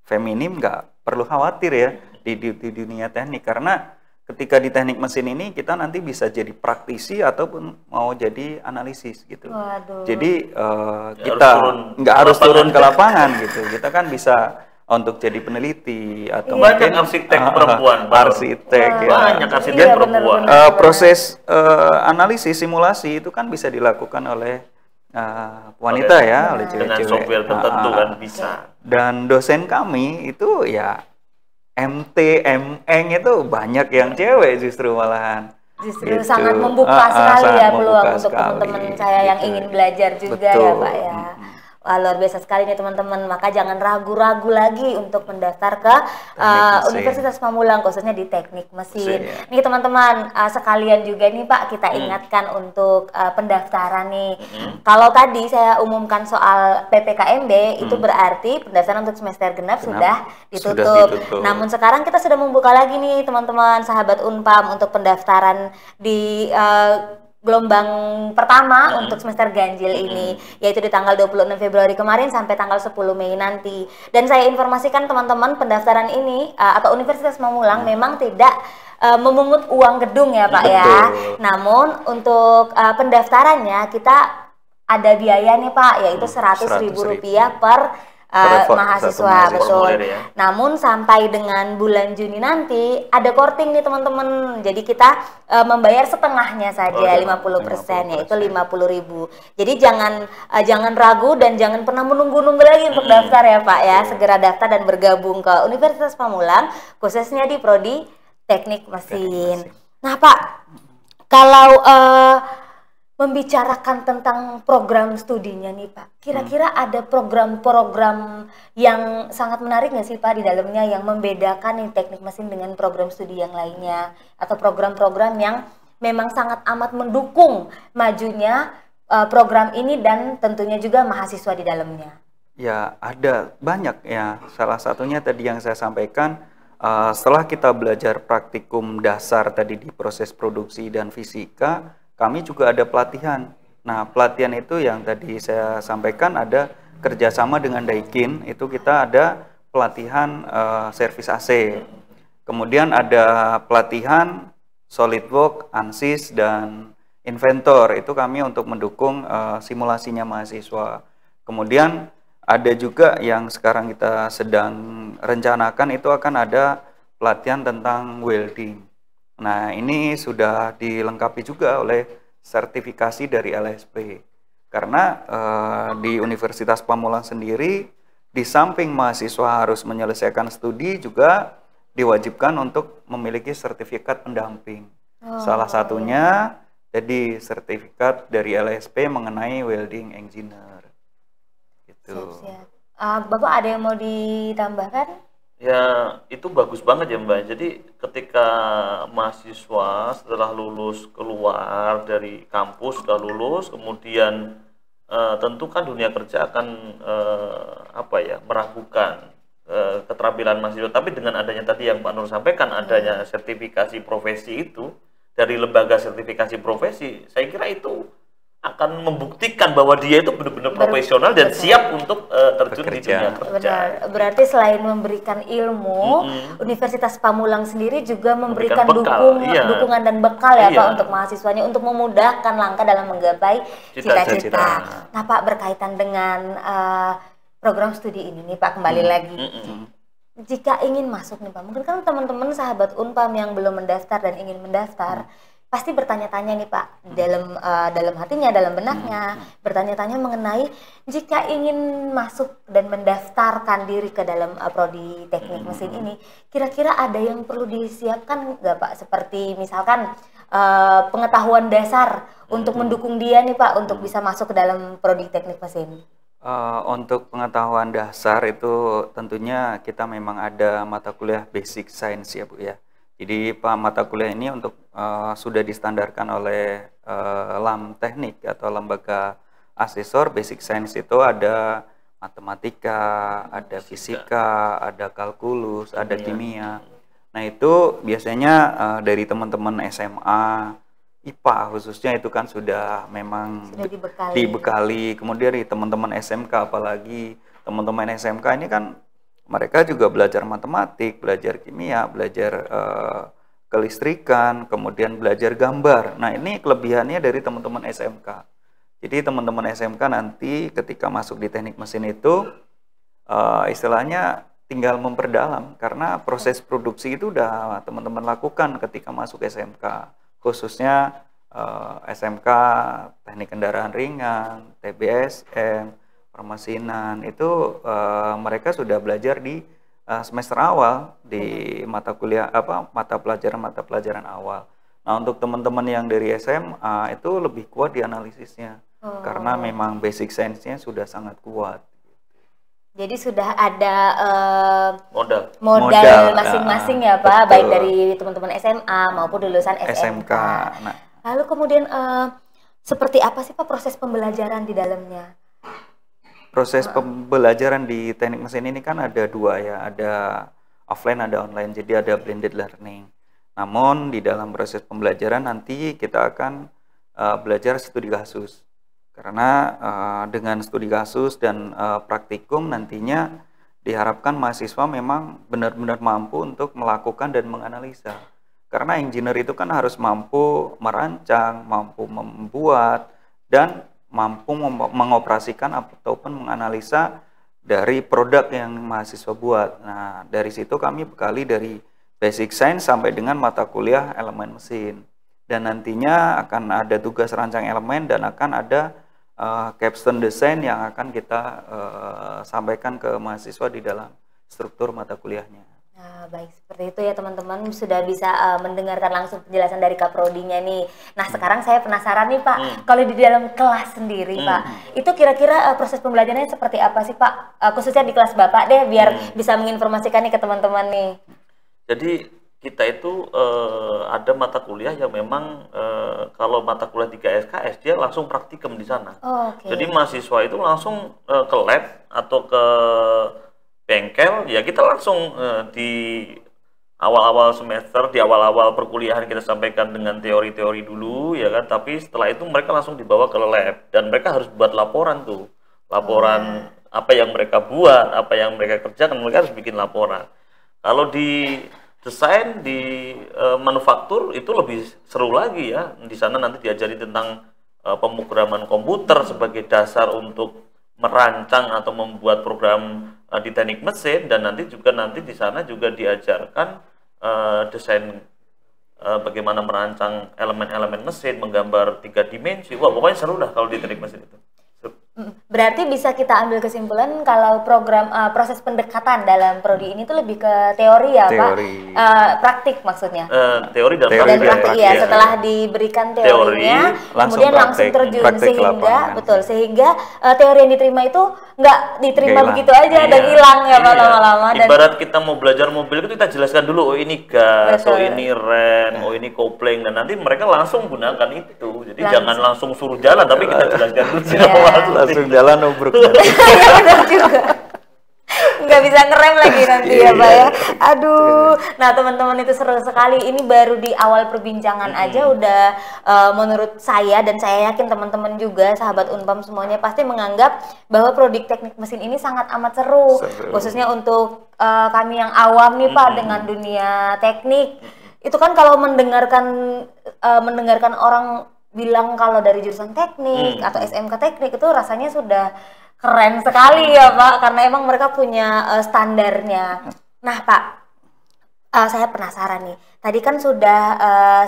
feminim nggak perlu khawatir ya di dunia teknik, karena ketika di teknik mesin ini kita nanti bisa jadi praktisi ataupun mau jadi analisis gitu. Waduh. Jadi kita nggak harus turun ke lapangan gitu. Kita kan bisa untuk jadi peneliti atau banyak arsitek perempuan, arsitek ya. Banyak arsitek perempuan. Proses analisis simulasi itu kan bisa dilakukan oleh wanita ya, oleh cewek-cewek. Dengan software tertentu kan bisa. Dan dosen kami itu ya MT, MN itu banyak yang cewek justru malahan. Justru gitu. Sangat membuka sekali ya peluang untuk teman-teman saya yang ingin belajar juga. Betul. Ya Pak ya. Wah, luar biasa sekali nih teman-teman, maka jangan ragu-ragu lagi untuk mendaftar ke Universitas Pamulang, khususnya di teknik mesin. Nih teman-teman, sekalian juga nih Pak, kita ingatkan untuk pendaftaran nih. Kalau tadi saya umumkan soal PPKMB, itu berarti pendaftaran untuk semester genap sudah ditutup. Namun sekarang kita sudah membuka lagi nih teman-teman, sahabat Unpam, untuk pendaftaran di gelombang pertama untuk semester ganjil ini, yaitu di tanggal 26 Februari kemarin sampai tanggal 10 Mei nanti. Dan saya informasikan teman-teman, pendaftaran ini atau Universitas Pamulang memang tidak memungut uang gedung ya Pak ya. Namun untuk pendaftarannya kita ada biayanya Pak, yaitu Rp100.000 per mahasiswa, betul. Ya. Namun sampai dengan bulan Juni nanti ada korting nih teman-teman. Jadi kita membayar setengahnya saja, 50%, yaitu 50.000. Jadi jangan ragu dan jangan pernah menunggu-nunggu lagi untuk daftar ya Pak ya. Segera daftar dan bergabung ke Universitas Pamulang, khususnya di prodi Teknik Mesin. Nah Pak, kalau membicarakan tentang program studinya nih Pak, kira-kira ada program-program yang sangat menarik nggak sih Pak di dalamnya yang membedakan nih teknik mesin dengan program studi yang lainnya, atau program-program yang memang sangat amat mendukung majunya program ini dan tentunya juga mahasiswa di dalamnya? Ya ada banyak ya, salah satunya tadi yang saya sampaikan, setelah kita belajar praktikum dasar tadi di proses produksi dan fisika, kami juga ada pelatihan. Nah, pelatihan itu yang tadi saya sampaikan, ada kerjasama dengan Daikin, itu kita ada pelatihan servis AC. Kemudian ada pelatihan SolidWorks, ANSYS, dan Inventor, itu kami untuk mendukung simulasinya mahasiswa. Kemudian ada juga yang sekarang kita sedang rencanakan, itu akan ada pelatihan tentang welding. Nah, ini sudah dilengkapi juga oleh sertifikasi dari LSP. Karena di Universitas Pamulang sendiri, di samping mahasiswa harus menyelesaikan studi, juga diwajibkan untuk memiliki sertifikat pendamping. Salah satunya, jadi sertifikat dari LSP mengenai welding engineer. Gitu. Siap-siap. Bapak ada yang mau ditambahkan? Ya, itu bagus banget ya Mbak. Jadi ketika mahasiswa setelah lulus keluar dari kampus, sudah lulus, kemudian tentu kan dunia kerja akan meragukan keterampilan mahasiswa. Tapi dengan adanya tadi yang Pak Nur sampaikan, adanya sertifikasi profesi itu dari lembaga sertifikasi profesi, saya kira itu akan membuktikan bahwa dia itu benar-benar profesional dan siap untuk terjun di dunia kerja. Benar. Berarti selain memberikan ilmu, Universitas Pamulang sendiri juga memberikan dukungan dan bekal ya Pak untuk mahasiswanya, untuk memudahkan langkah dalam menggapai cita-cita. Nah Pak, berkaitan dengan program studi ini nih Pak, kembali lagi. Jika ingin masuk nih Pak, mungkin kan teman-teman sahabat Unpam yang belum mendaftar dan ingin mendaftar, pasti bertanya-tanya nih Pak, dalam hatinya, dalam benaknya, bertanya-tanya mengenai jika ingin masuk dan mendaftarkan diri ke dalam prodi teknik mesin ini, kira-kira ada yang perlu disiapkan nggak Pak? Seperti misalkan pengetahuan dasar untuk mendukung dia nih Pak, untuk bisa masuk ke dalam prodi teknik mesin. Untuk pengetahuan dasar itu tentunya kita memang ada mata kuliah basic science ya Bu ya. Jadi mata kuliah ini untuk sudah distandarkan oleh LAM Teknik atau Lembaga Asesor Basic Science, itu ada matematika, ada fisika, ada kalkulus, ada kimia. Nah itu biasanya dari teman-teman SMA, IPA khususnya itu kan sudah memang dibekali. Kemudian dari teman-teman SMK, apalagi teman-teman SMK ini kan mereka juga belajar matematik, belajar kimia, belajar kelistrikan, kemudian belajar gambar. Nah, ini kelebihannya dari teman-teman SMK. Jadi teman-teman SMK nanti ketika masuk di teknik mesin itu istilahnya tinggal memperdalam, karena proses produksi itu udah teman-teman lakukan ketika masuk SMK, khususnya SMK teknik kendaraan ringan, TBSM, permesinan, itu mereka sudah belajar di semester awal di mata kuliah mata pelajaran awal. Nah, untuk teman-teman yang dari SMA itu lebih kuat di analisisnya, karena memang basic science-nya sudah sangat kuat. Jadi sudah ada modal masing-masing ya Pak, betul. Baik dari teman-teman SMA maupun lulusan SMK. Nah, lalu kemudian seperti apa sih Pak proses pembelajaran di dalamnya? Proses pembelajaran di teknik mesin ini kan ada dua ya, ada offline, ada online, jadi ada blended learning. Namun di dalam proses pembelajaran nanti kita akan belajar studi kasus, karena dengan studi kasus dan praktikum nantinya diharapkan mahasiswa memang benar-benar mampu untuk melakukan dan menganalisa. Karena engineer itu kan harus mampu merancang, mampu membuat, dan mampu mengoperasikan ataupun menganalisa dari produk yang mahasiswa buat. Nah, dari situ kami bekali dari basic science sampai dengan mata kuliah elemen mesin. Dan nantinya akan ada tugas rancang elemen dan akan ada capstone design yang akan kita sampaikan ke mahasiswa di dalam struktur mata kuliahnya. Nah, baik, seperti itu ya teman-teman, sudah bisa mendengarkan langsung penjelasan dari Kaprodinya nih. Nah, sekarang saya penasaran nih Pak, kalau di dalam kelas sendiri Pak, itu kira-kira proses pembelajarannya seperti apa sih Pak? Khususnya di kelas Bapak deh, biar bisa menginformasikan nih ke teman-teman nih. Jadi kita itu ada mata kuliah yang memang kalau mata kuliah 3 SKS dia langsung praktikum di sana. Jadi mahasiswa itu langsung ke lab atau ke bengkel, ya kita langsung di awal-awal semester, di awal-awal perkuliahan kita sampaikan dengan teori-teori dulu ya kan, tapi setelah itu mereka langsung dibawa ke lab dan mereka harus buat laporan tuh, laporan apa yang mereka buat, apa yang mereka kerjakan, mereka harus bikin laporan. Kalau di desain, di manufaktur itu lebih seru lagi ya, di sana nanti diajari tentang pemrograman komputer sebagai dasar untuk merancang atau membuat program di teknik mesin, dan nanti di sana juga diajarkan desain bagaimana merancang elemen-elemen mesin, menggambar 3 dimensi. Wah, pokoknya seru dah kalau di teknik mesin itu. Berarti bisa kita ambil kesimpulan kalau program proses pendekatan dalam prodi ini tuh lebih ke teori ya teori. Pak? Praktik maksudnya? Teori dan praktik ya. Setelah diberikan teorinya, kemudian langsung terjun sehingga teori yang diterima itu nggak diterima begitu aja dan hilang ya Pak lama-lama. Ibarat kita mau belajar mobil itu kita jelaskan dulu, oh ini gas, oh ini rem, oh ini kopling, dan nanti mereka langsung gunakan itu. Jadi jangan langsung suruh jalan, tapi kita jelaskan dulu. Langsung jalan obruk. Iya benar juga. Nggak bisa ngerem lagi nanti ya Pak ya. Aduh. Nah teman-teman, itu seru sekali. Ini baru di awal perbincangan aja udah menurut saya, dan saya yakin teman-teman juga, sahabat Unpam semuanya pasti menganggap bahwa prodi teknik mesin ini sangat amat seru. Khususnya untuk kami yang awam nih Pak dengan dunia teknik. Itu kan kalau mendengarkan orang bilang kalau dari jurusan teknik atau SMK teknik itu rasanya sudah keren sekali ya Pak, karena emang mereka punya standarnya. Nah Pak, saya penasaran nih, tadi kan sudah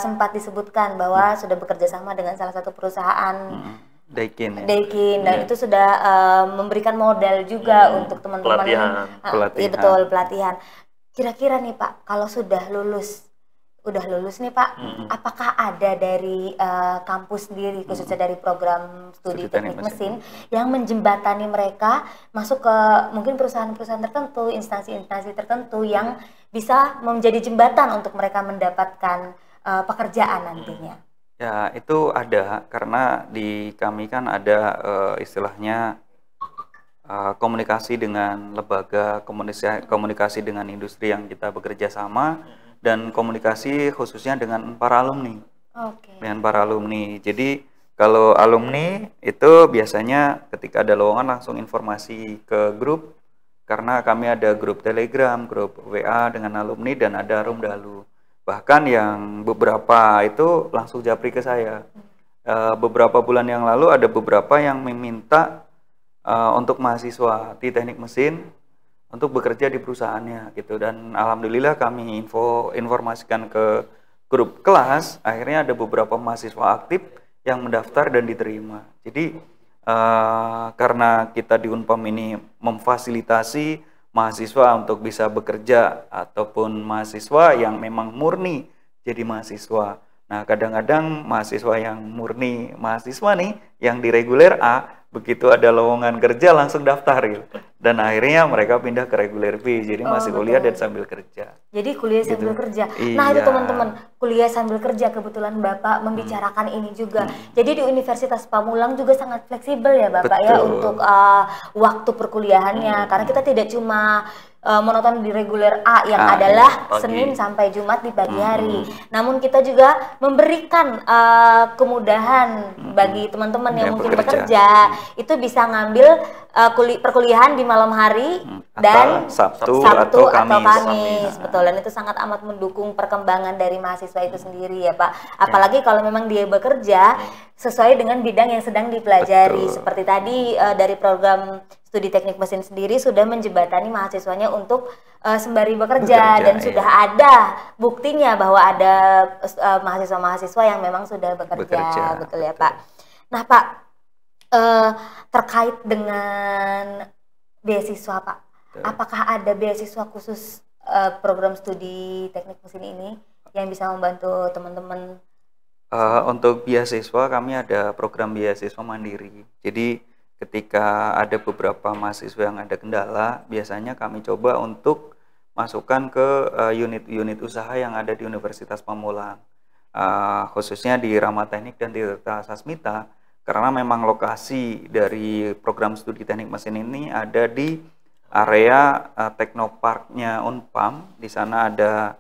sempat disebutkan bahwa sudah bekerja sama dengan salah satu perusahaan Daikin, dan itu sudah memberikan modal juga untuk teman-teman pelatihan. Kira-kira nih Pak, kalau sudah lulus nih Pak, apakah ada dari kampus sendiri, khususnya dari program studi teknik mesin, yang menjembatani mereka masuk ke mungkin perusahaan-perusahaan tertentu, instansi-instansi tertentu yang bisa menjadi jembatan untuk mereka mendapatkan pekerjaan nantinya? Ya, itu ada, karena di kami kan ada istilahnya komunikasi dengan lembaga, komunikasi dengan industri yang kita bekerja sama, dan komunikasi khususnya dengan para alumni. Dengan para alumni. Jadi kalau alumni itu biasanya ketika ada lowongan langsung informasi ke grup, karena kami ada grup Telegram, grup WA dengan alumni, dan ada Rumdalu. Bahkan yang beberapa itu langsung japri ke saya. Beberapa bulan yang lalu ada beberapa yang meminta untuk mahasiswa di teknik mesin untuk bekerja di perusahaannya gitu, dan alhamdulillah kami informasikan ke grup kelas, akhirnya ada beberapa mahasiswa aktif yang mendaftar dan diterima. Jadi karena kita di Unpam ini memfasilitasi mahasiswa untuk bisa bekerja ataupun mahasiswa yang memang murni jadi mahasiswa. Nah, kadang-kadang mahasiswa yang murni mahasiswa nih yang di reguler A, begitu ada lowongan kerja langsung daftar gitu. Dan akhirnya mereka pindah ke reguler B, jadi masih kuliah dan sambil kerja. Jadi kuliah sambil kerja. Nah, itu teman-teman, kuliah sambil kerja, kebetulan Bapak membicarakan ini juga. Jadi di Universitas Pamulang juga sangat fleksibel ya Bapak ya untuk waktu perkuliahannya, karena kita tidak cuma monoton di reguler A yang adalah Senin sampai Jumat di pagi hari. Namun kita juga memberikan kemudahan bagi teman-teman yang mungkin bekerja, itu bisa ngambil perkuliahan di malam hari dan Sabtu atau Kamis. Betul, dan itu sangat amat mendukung perkembangan dari mahasiswa itu sendiri ya Pak. Apalagi kalau memang dia bekerja sesuai dengan bidang yang sedang dipelajari. Seperti tadi dari program studi teknik mesin sendiri sudah menjembatani mahasiswanya untuk sembari bekerja dan sudah ada buktinya bahwa ada mahasiswa-mahasiswa yang memang sudah bekerja. Betul ya Pak. Nah Pak, terkait dengan beasiswa Pak, apakah ada beasiswa khusus program studi teknik mesin ini yang bisa membantu teman-teman? Untuk beasiswa kami ada program beasiswa mandiri. Jadi ketika ada beberapa mahasiswa yang ada kendala, biasanya kami coba untuk masukkan ke unit-unit usaha yang ada di Universitas Pamulang, khususnya di Rama Teknik dan Tirta Sasmita, karena memang lokasi dari program studi teknik mesin ini ada di area Teknoparknya Unpam. Di sana ada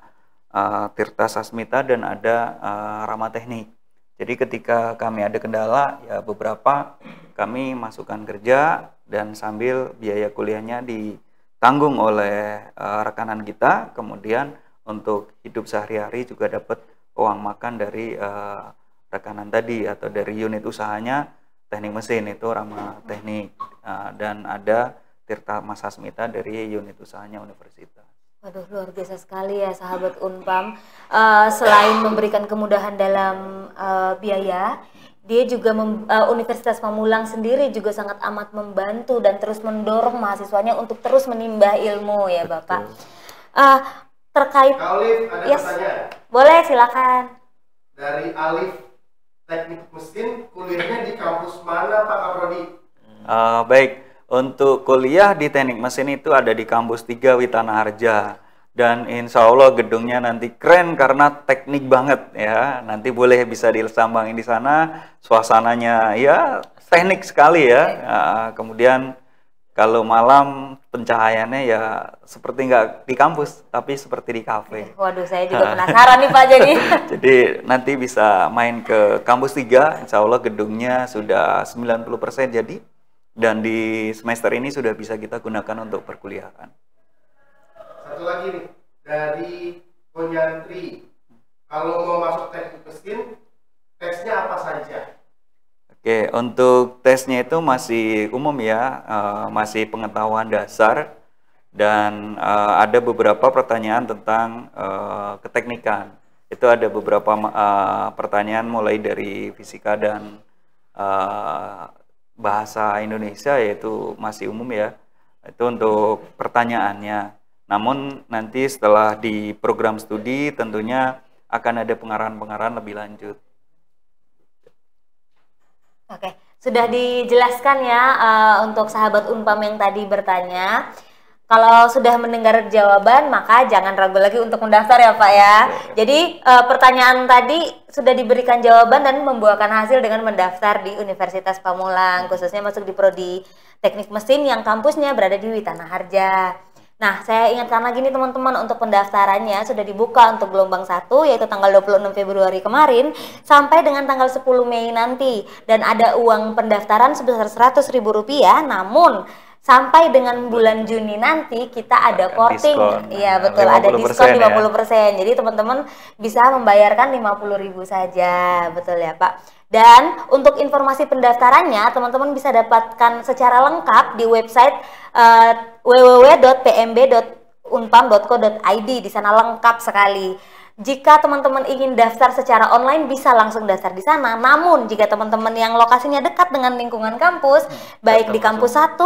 Tirta Sasmita dan ada Rama Teknik. Jadi ketika kami ada kendala, ya beberapa kami masukkan kerja dan sambil biaya kuliahnya ditanggung oleh rekanan kita. Kemudian untuk hidup sehari-hari juga dapat uang makan dari rekanan tadi atau dari unit usahanya teknik mesin itu Rama Teknik, dan ada Tirta Sasmita dari unit usahanya universitas. Waduh, luar biasa sekali ya sahabat Unpam. Selain memberikan kemudahan dalam biaya, dia juga Universitas Pamulang sendiri juga sangat amat membantu dan terus mendorong mahasiswanya untuk terus menimba ilmu ya Bapak. Terkait Alif, ada pertanyaan. Boleh, silakan. Dari Alif, teknik mesin, kuliahnya di kampus mana Pak Kaprodi? Baik. Untuk kuliah di teknik mesin itu ada di kampus 3 Witana Harja, dan insya Allah gedungnya nanti keren karena teknik banget ya. Nanti boleh bisa disambangin di sana, suasananya ya teknik sekali ya. Kemudian kalau malam pencahayaannya ya seperti nggak di kampus tapi seperti di kafe. Waduh, saya juga penasaran nih Pak jadi. Jadi nanti bisa main ke kampus 3, insya Allah gedungnya sudah 90% jadi. Dan di semester ini sudah bisa kita gunakan untuk perkuliahan. Satu lagi nih, dari Konyantri, kalau mau masuk teknik mesin, tesnya apa saja? Oke, untuk tesnya itu masih umum ya, masih pengetahuan dasar, dan ada beberapa pertanyaan tentang keteknikan. Itu ada beberapa pertanyaan mulai dari fisika dan bahasa Indonesia, yaitu masih umum ya. Itu untuk pertanyaannya. Namun nanti setelah di program studi tentunya akan ada pengarahan-pengarahan lebih lanjut. Oke, sudah dijelaskan ya untuk sahabat Unpam yang tadi bertanya. Kalau sudah mendengar jawaban, maka jangan ragu lagi untuk mendaftar ya Pak ya. Jadi pertanyaan tadi sudah diberikan jawaban dan membuahkan hasil dengan mendaftar di Universitas Pamulang, khususnya masuk di Prodi Teknik Mesin yang kampusnya berada di Witana Harja. Nah, saya ingatkan lagi nih teman-teman, untuk pendaftarannya sudah dibuka untuk gelombang 1, yaitu tanggal 26 Februari kemarin sampai dengan tanggal 10 Mei nanti. Dan ada uang pendaftaran sebesar Rp100.000, namun sampai dengan bulan Juni nanti kita ada porting. Iya betul, ada diskon 50%. Jadi teman-teman bisa membayarkan 50.000 saja, betul ya Pak. Dan untuk informasi pendaftarannya teman-teman bisa dapatkan secara lengkap di website www.pmb.unpam.co.id. Di sana lengkap sekali. Jika teman-teman ingin daftar secara online bisa langsung daftar di sana. Namun jika teman-teman yang lokasinya dekat dengan lingkungan kampus, baik di kampus 1,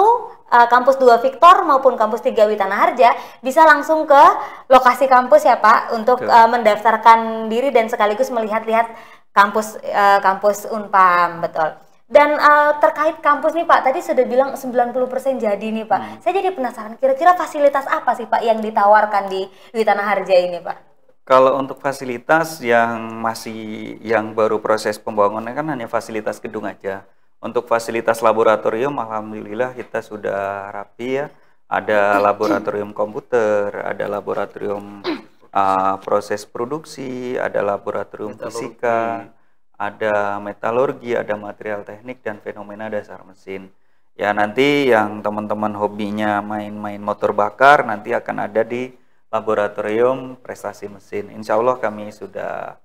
kampus 2 Victor maupun kampus 3 Witanah bisa langsung ke lokasi kampus ya Pak untuk mendaftarkan diri dan sekaligus melihat-lihat kampus Unpam, betul. Dan terkait kampus nih Pak, tadi sudah bilang 90% jadi nih Pak. Saya jadi penasaran, kira-kira fasilitas apa sih Pak yang ditawarkan di Witanah Harja ini Pak? Kalau untuk fasilitas yang baru proses pembangunan kan hanya fasilitas gedung aja. Untuk fasilitas laboratorium, alhamdulillah kita sudah rapi ya. Ada laboratorium komputer, ada laboratorium proses produksi, ada laboratorium fisika, ada metalurgi, ada material teknik dan fenomena dasar mesin. Ya nanti yang teman-teman hobinya main-main motor bakar nanti akan ada di laboratorium prestasi mesin. Insya Allah kami sudah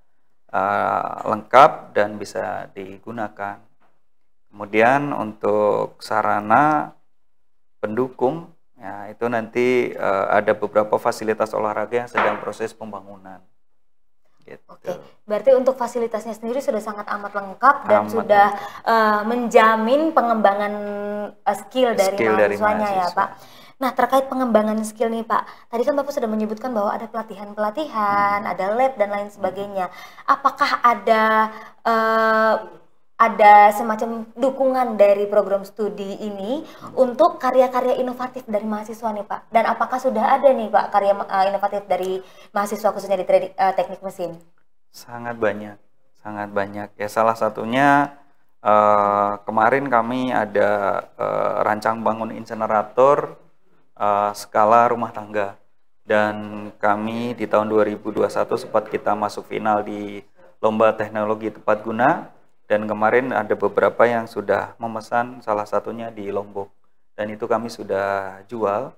lengkap dan bisa digunakan. Kemudian untuk sarana pendukung, ya itu nanti ada beberapa fasilitas olahraga yang sedang proses pembangunan. Gitu. Oke, berarti untuk fasilitasnya sendiri sudah sangat amat lengkap dan sudah menjamin pengembangan skill dari mahasiswanya ya Pak. Nah, terkait pengembangan skill nih Pak, tadi kan Bapak sudah menyebutkan bahwa ada pelatihan-pelatihan, ada lab dan lain sebagainya. Apakah ada semacam dukungan dari program studi ini untuk karya-karya inovatif dari mahasiswa nih Pak? Dan apakah sudah ada nih Pak karya inovatif dari mahasiswa khususnya di teknik mesin? Sangat banyak, sangat banyak. Ya salah satunya kemarin kami ada rancang bangun insenerator skala rumah tangga, dan kami di tahun 2021 sempat kita masuk final di lomba teknologi tepat guna, dan kemarin ada beberapa yang sudah memesan, salah satunya di Lombok, dan itu kami sudah jual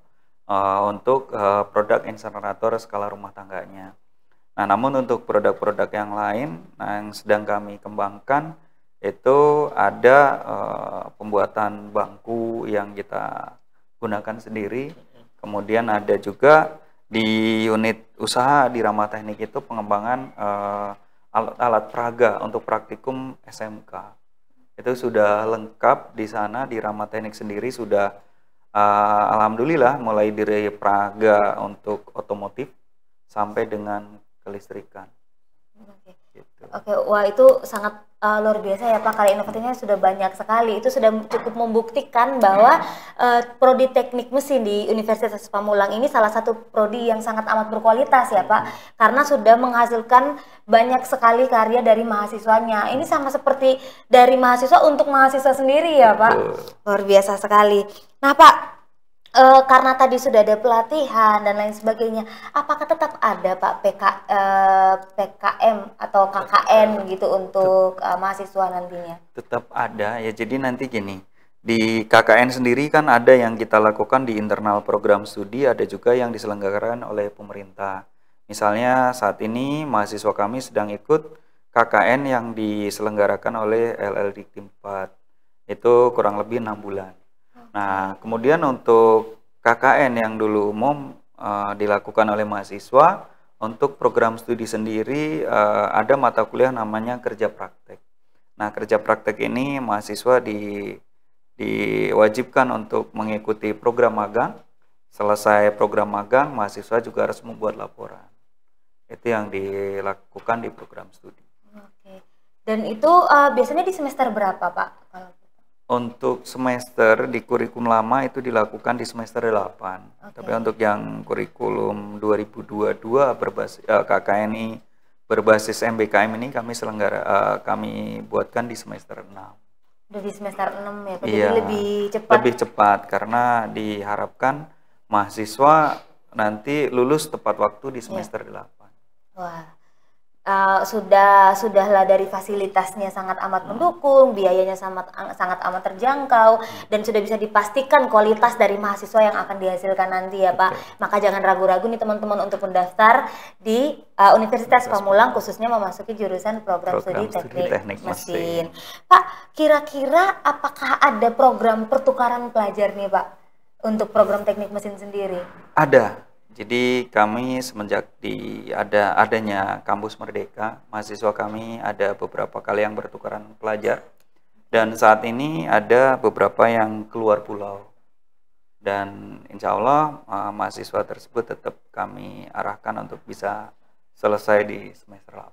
untuk produk insenerator skala rumah tangganya. Nah namun untuk produk-produk yang lain yang sedang kami kembangkan itu ada pembuatan bangku yang kita gunakan sendiri. Kemudian ada juga di unit usaha di Rama Teknik itu pengembangan alat-alat peraga untuk praktikum SMK. Itu sudah lengkap di sana di Rama Teknik sendiri sudah alhamdulillah mulai dari peraga untuk otomotif sampai dengan kelistrikan. Oke. Gitu. Oke, wah itu sangat luar biasa ya Pak, karya inovatifnya sudah banyak sekali. Itu sudah cukup membuktikan bahwa prodi teknik mesin di Universitas Pamulang ini salah satu prodi yang sangat amat berkualitas ya Pak, karena sudah menghasilkan banyak sekali karya dari mahasiswanya. Ini sama seperti dari mahasiswa untuk mahasiswa sendiri ya Pak. Luar biasa sekali. Nah Pak, karena tadi sudah ada pelatihan dan lain sebagainya, apakah tetap ada Pak PKM atau KKN gitu untuk mahasiswa nantinya? Tetap ada ya, jadi nanti gini, di KKN sendiri kan ada yang kita lakukan di internal program studi, ada juga yang diselenggarakan oleh pemerintah. Misalnya saat ini mahasiswa kami sedang ikut KKN yang diselenggarakan oleh LLDikti 4, itu kurang lebih 6 bulan. Nah, kemudian untuk KKN yang dulu umum dilakukan oleh mahasiswa, untuk program studi sendiri ada mata kuliah namanya kerja praktek. Nah, kerja praktek ini mahasiswa diwajibkan untuk mengikuti program magang. Selesai program magang, mahasiswa juga harus membuat laporan. Itu yang dilakukan di program studi. Oke. Dan itu biasanya di semester berapa, Pak? Untuk semester di kurikulum lama itu dilakukan di semester 8. Tapi untuk yang kurikulum 2022 berbasis KKNI berbasis MBKM ini kami buatkan di semester 6. Udah di semester 6 ya, iya, jadi lebih cepat. Lebih cepat karena diharapkan mahasiswa nanti lulus tepat waktu di semester 8. Wah. sudahlah dari fasilitasnya sangat amat mendukung, biayanya sangat amat terjangkau, dan sudah bisa dipastikan kualitas dari mahasiswa yang akan dihasilkan nanti ya Pak. Maka jangan ragu-ragu nih teman-teman untuk mendaftar di Universitas Pamulang, khususnya memasuki jurusan program studi teknik mesin. Pak, kira-kira apakah ada program pertukaran pelajar nih Pak untuk program teknik mesin sendiri? Ada. Jadi kami semenjak adanya Kampus Merdeka, mahasiswa kami ada beberapa kali yang bertukaran pelajar, dan saat ini ada beberapa yang keluar pulau, dan insya Allah mahasiswa tersebut tetap kami arahkan untuk bisa selesai di semester 8.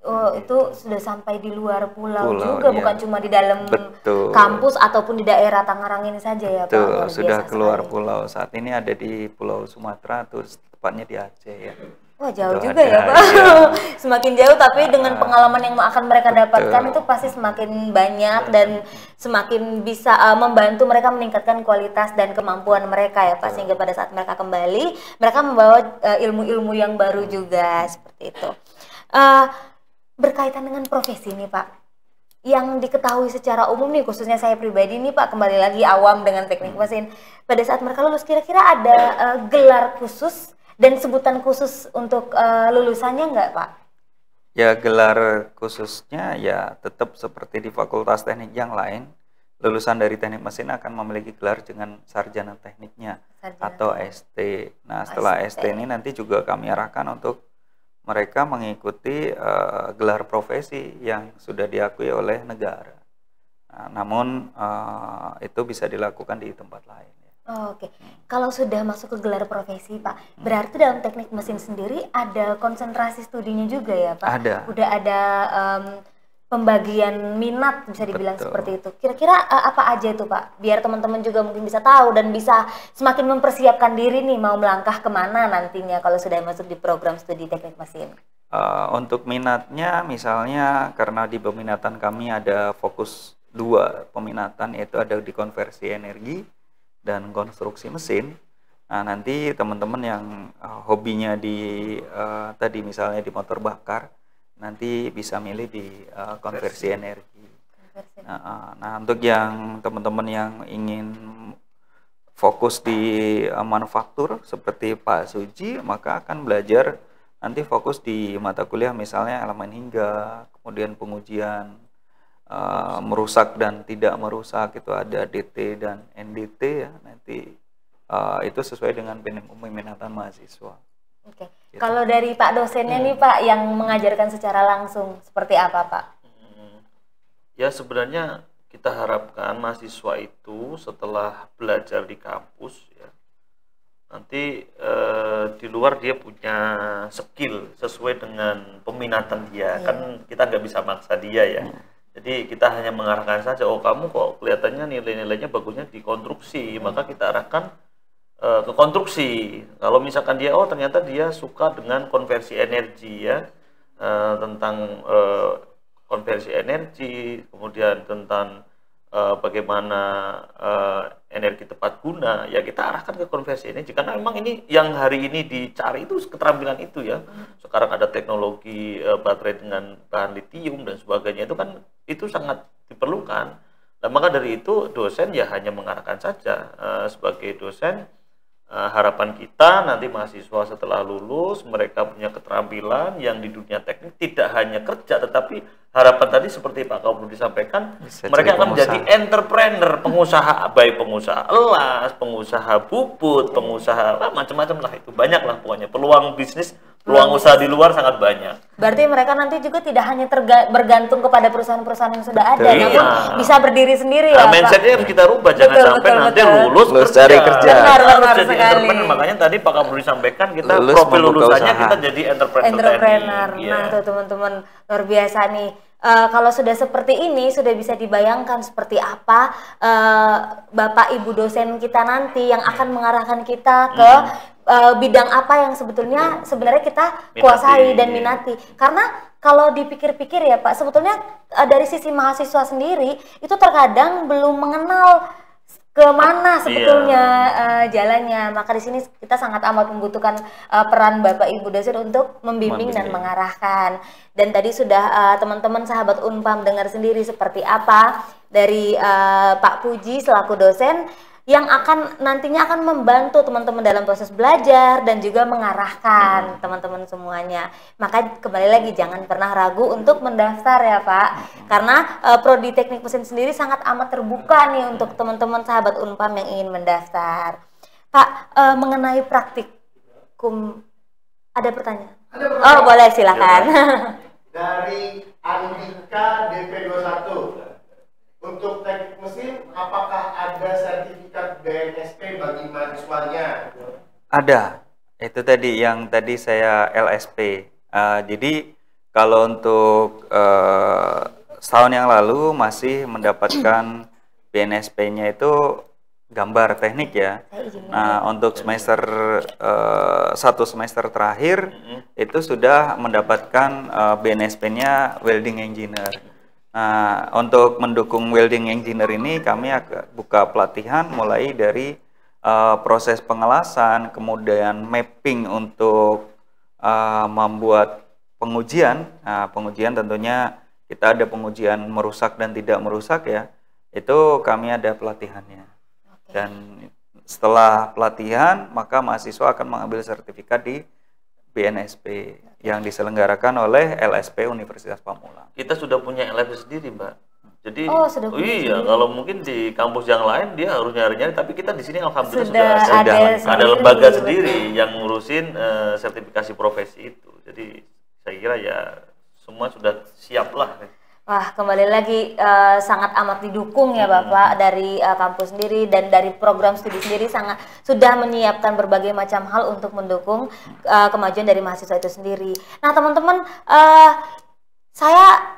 Oh, itu sudah sampai di luar pulau juga, ya. Bukan cuma di dalam Betul. Kampus ataupun di daerah Tangerang ini saja ya Pak? Sudah keluar pulau. Saat ini ada di Pulau Sumatera, terus tepatnya di Aceh ya. Wah, jauh juga ya Pak. Iya. Semakin jauh, tapi dengan pengalaman yang akan mereka dapatkan itu pasti semakin banyak dan semakin bisa membantu mereka meningkatkan kualitas dan kemampuan mereka ya Pak, sehingga pada saat mereka kembali mereka membawa ilmu-ilmu yang baru juga, seperti itu. Berkaitan dengan profesi nih Pak, yang diketahui secara umum nih, khususnya saya pribadi nih Pak, kembali lagi awam dengan teknik mesin, pada saat mereka lulus kira-kira ada gelar khusus dan sebutan khusus untuk lulusannya nggak Pak? Ya, gelar khususnya ya tetap seperti di fakultas teknik yang lain. Lulusan dari teknik mesin akan memiliki gelar dengan sarjana tekniknya atau ST. Nah, setelah ST ini nanti juga kami arahkan untuk mereka mengikuti gelar profesi yang sudah diakui oleh negara. Nah, namun itu bisa dilakukan di tempat lain. Oke. Kalau sudah masuk ke gelar profesi Pak, berarti dalam teknik mesin sendiri ada konsentrasi studinya juga ya Pak? Ada. Udah ada pembagian minat, bisa dibilang seperti itu. Kira-kira apa aja itu Pak? Biar teman-teman juga mungkin bisa tahu dan bisa semakin mempersiapkan diri nih mau melangkah kemana nantinya kalau sudah masuk di program studi teknik mesin. Untuk minatnya misalnya karena di peminatan kami ada fokus 2 peminatan, yaitu ada di konversi energi dan konstruksi mesin. Nah, nanti teman-teman yang hobinya di tadi misalnya di motor bakar, nanti bisa milih di konversi energi. Nah, untuk yang teman-teman yang ingin fokus di manufaktur seperti Pak Suji, maka akan belajar nanti fokus di mata kuliah misalnya elemen hingga, kemudian pengujian merusak dan tidak merusak, itu ada DT dan NDT ya. Nanti itu sesuai dengan peminatan mahasiswa. Oke. Gitu. Kalau dari Pak dosennya nih Pak yang mengajarkan secara langsung seperti apa Pak? Ya sebenarnya kita harapkan mahasiswa itu setelah belajar di kampus ya, nanti di luar dia punya skill sesuai dengan peminatan dia. Kan kita nggak bisa maksa dia ya. Jadi kita hanya mengarahkan saja, oh kamu kok kelihatannya nilai-nilainya bagusnya di konstruksi, maka kita arahkan ke konstruksi. Kalau misalkan dia ternyata dia suka dengan konversi energi ya, tentang konversi energi, kemudian tentang bagaimana energi tepat guna, ya kita arahkan ke konversi energi karena memang ini yang hari ini dicari itu keterampilan itu ya. Sekarang ada teknologi baterai dengan bahan litium dan sebagainya, itu kan itu sangat diperlukan. Dan maka dari itu dosen ya hanya mengarahkan saja. Sebagai dosen harapan kita nanti mahasiswa setelah lulus mereka punya keterampilan yang di dunia teknik, tidak hanya kerja tetapi harapan tadi seperti Pak Kabur disampaikan, mereka akan menjadi entrepreneur, pengusaha, baik pengusaha elas, pengusaha bubut, pengusaha macam-macam lah, itu banyak lah pokoknya peluang bisnis, peluang usaha di luar sangat banyak. Berarti mereka nanti juga tidak hanya bergantung kepada perusahaan-perusahaan yang sudah ada, namun bisa berdiri sendiri ya Pak. Mindsetnya harus kita rubah, jangan sampai nanti lulus cari kerja. Benar jadi entrepreneur. Makanya tadi Pak Kabur disampaikan kita profil lulusannya kita jadi entrepreneur. Nah itu teman-teman luar biasa nih. Kalau sudah seperti ini, sudah bisa dibayangkan seperti apa Bapak Ibu dosen kita nanti yang akan mengarahkan kita ke bidang apa yang sebenarnya kita kuasai dan minati. Karena kalau dipikir-pikir ya Pak, sebetulnya dari sisi mahasiswa sendiri itu terkadang belum mengenal kemana sebetulnya jalannya. Maka di sini kita sangat amat membutuhkan peran Bapak Ibu dosen untuk membimbing dan mengarahkan. Dan tadi sudah teman-teman sahabat Unpam dengar sendiri seperti apa dari Pak Puji selaku dosen yang nantinya akan membantu teman-teman dalam proses belajar dan juga mengarahkan teman-teman semuanya. Maka kembali lagi jangan pernah ragu untuk mendaftar ya Pak, karena prodi teknik mesin sendiri sangat amat terbuka nih untuk teman-teman sahabat Unpam yang ingin mendaftar. Pak, mengenai praktikum ada pertanyaan? Oh boleh, silakan. Dari Andika DP21, untuk teknik mesin apakah ada sertifikat BNSP bagi mahasiswanya? Ada, itu tadi yang tadi saya LSP. Jadi kalau untuk setahun yang lalu masih mendapatkan BNSP-nya itu gambar teknik ya. Nah untuk semester satu semester terakhir itu sudah mendapatkan BNSP-nya welding engineer. Nah, untuk mendukung welding engineer ini kami akan buka pelatihan mulai dari proses pengelasan, kemudian mapping untuk membuat pengujian. Nah, pengujian tentunya kita ada pengujian merusak dan tidak merusak ya. Itu kami ada pelatihannya. Dan setelah pelatihan maka mahasiswa akan mengambil sertifikat di BNSP yang diselenggarakan oleh LSP Universitas Pamulang. Kita sudah punya LSP sendiri, Mbak. Jadi, iya, kalau mungkin di kampus yang lain dia harus nyari-nyari, tapi kita di sini alhamdulillah sudah ada lembaga sendiri yang ngurusin sertifikasi profesi itu. Jadi saya kira ya semua sudah siap lah. Wah, kembali lagi sangat amat didukung ya Bapak dari kampus sendiri dan dari program studi sendiri sangat sudah menyiapkan berbagai macam hal untuk mendukung kemajuan dari mahasiswa itu sendiri. Nah teman-teman, saya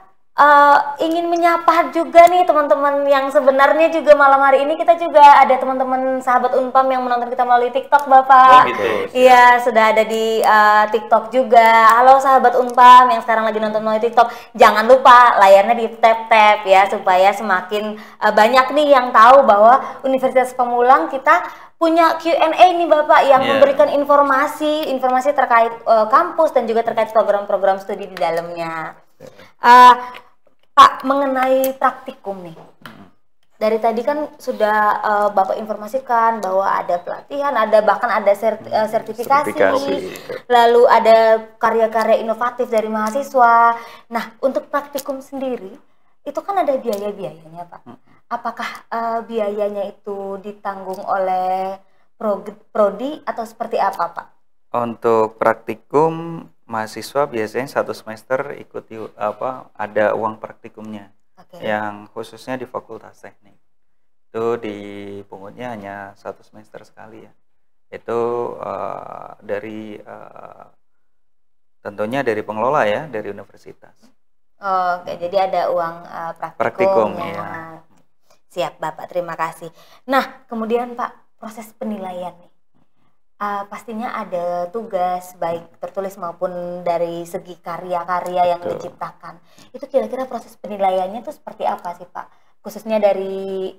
ingin menyapa juga nih teman-teman yang sebenarnya juga malam hari ini kita juga ada teman-teman sahabat Unpam yang menonton kita melalui TikTok Bapak. Oh gitu. Iya, sudah ada di TikTok juga. Halo sahabat Unpam yang sekarang lagi nonton melalui TikTok. Jangan lupa layarnya di tap-tap ya supaya semakin banyak nih yang tahu bahwa Universitas Pamulang kita punya Q&A nih Bapak yang memberikan informasi terkait kampus dan juga terkait program-program studi di dalamnya. Pak, mengenai praktikum nih, dari tadi kan sudah Bapak informasikan bahwa ada pelatihan, bahkan ada sertifikasi, lalu ada karya-karya inovatif dari mahasiswa. Nah, untuk praktikum sendiri, itu kan ada biaya-biayanya Pak. Apakah biayanya itu ditanggung oleh prodi atau seperti apa Pak? Untuk praktikum, mahasiswa biasanya satu semester ikuti ada uang praktikumnya yang khususnya di Fakultas Teknik itu dipungutnya hanya satu semester sekali ya. Itu tentunya dari pengelola ya, dari universitas. Oke, jadi ada uang praktikum ya. Siap Bapak, terima kasih. Nah kemudian Pak, proses penilaian nih. Pastinya ada tugas baik tertulis maupun dari segi karya-karya yang diciptakan. Itu kira-kira proses penilaiannya itu seperti apa sih Pak? Khususnya dari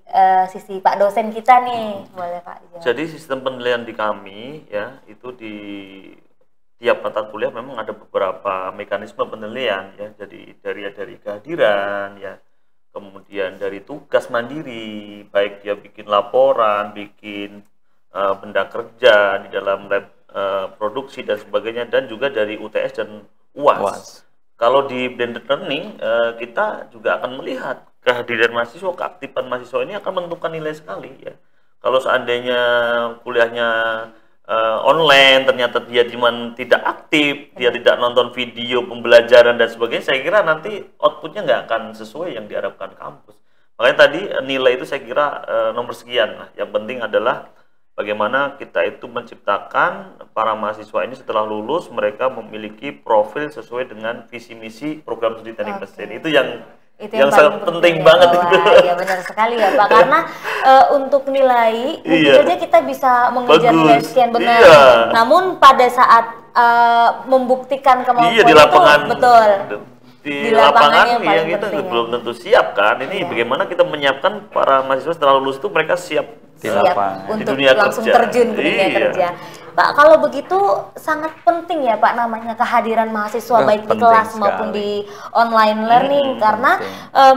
sisi Pak dosen kita nih, boleh Pak dijawab. Jadi sistem penilaian di kami ya itu di tiap mata kuliah memang ada beberapa mekanisme penilaian ya. Jadi dari kehadiran ya, kemudian dari tugas mandiri, baik dia bikin laporan, bikin benda kerja di dalam lab produksi dan sebagainya, dan juga dari UTS dan UAS. Kalau di blended learning kita juga akan melihat kehadiran mahasiswa, keaktifan mahasiswa ini akan menentukan nilai sekali ya. Kalau seandainya kuliahnya online ternyata dia cuma tidak aktif, dia tidak nonton video pembelajaran dan sebagainya, saya kira nanti outputnya nggak akan sesuai yang diharapkan kampus. Makanya tadi nilai itu saya kira nomor sekian lah. Yang penting adalah bagaimana kita itu menciptakan para mahasiswa ini setelah lulus mereka memiliki profil sesuai dengan visi misi program studi teknik mesin. Itu yang sangat penting banget itu. Iya benar sekali ya Pak, karena untuk nilai mungkin saja kita bisa mengejar nilai sekian benar. Namun pada saat membuktikan kemampuan di lapangan, itu betul. Di lapangan yang kita belum tentu siap kan. Ini bagaimana kita menyiapkan para mahasiswa setelah lulus itu mereka siap siap untuk langsung terjun ke dunia kerja. Pak, kalau begitu sangat penting ya Pak namanya kehadiran mahasiswa baik di kelas maupun di online learning karena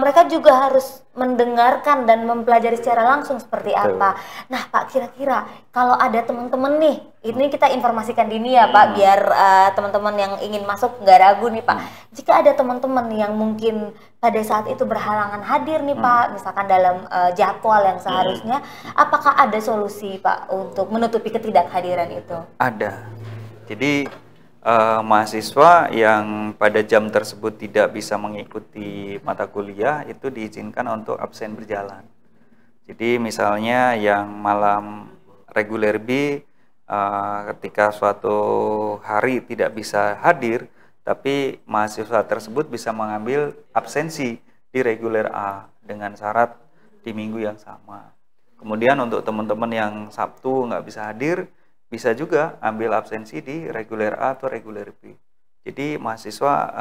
mereka juga harus mendengarkan dan mempelajari secara langsung seperti apa. Nah Pak, kira-kira kalau ada teman-teman nih, ini kita informasikan dini ya Pak, biar teman-teman yang ingin masuk nggak ragu nih Pak. Jika ada teman-teman yang mungkin pada saat itu berhalangan hadir nih Pak, misalkan dalam jadwal yang seharusnya, apakah ada solusi Pak untuk menutupi ketidakhadiran itu? Ada. Jadi mahasiswa yang pada jam tersebut tidak bisa mengikuti mata kuliah itu diizinkan untuk absen berjalan. Jadi misalnya yang malam reguler B ketika suatu hari tidak bisa hadir, tapi mahasiswa tersebut bisa mengambil absensi di reguler A dengan syarat di minggu yang sama. Kemudian untuk teman-teman yang Sabtu nggak bisa hadir, bisa juga ambil absensi di reguler A atau reguler B. Jadi mahasiswa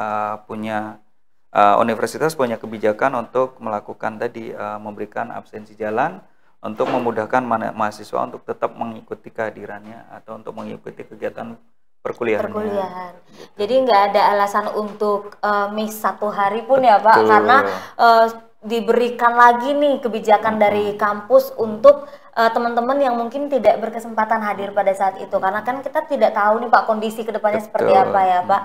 universitas punya kebijakan untuk melakukan tadi memberikan absensi jalan untuk memudahkan mahasiswa untuk tetap mengikuti kehadirannya atau untuk mengikuti kegiatan perkuliahannya. Gitu. Jadi nggak ada alasan untuk miss satu hari pun ya Pak, karena diberikan lagi nih kebijakan dari kampus untuk teman-teman yang mungkin tidak berkesempatan hadir pada saat itu, karena kan kita tidak tahu nih Pak kondisi kedepannya seperti apa ya Pak.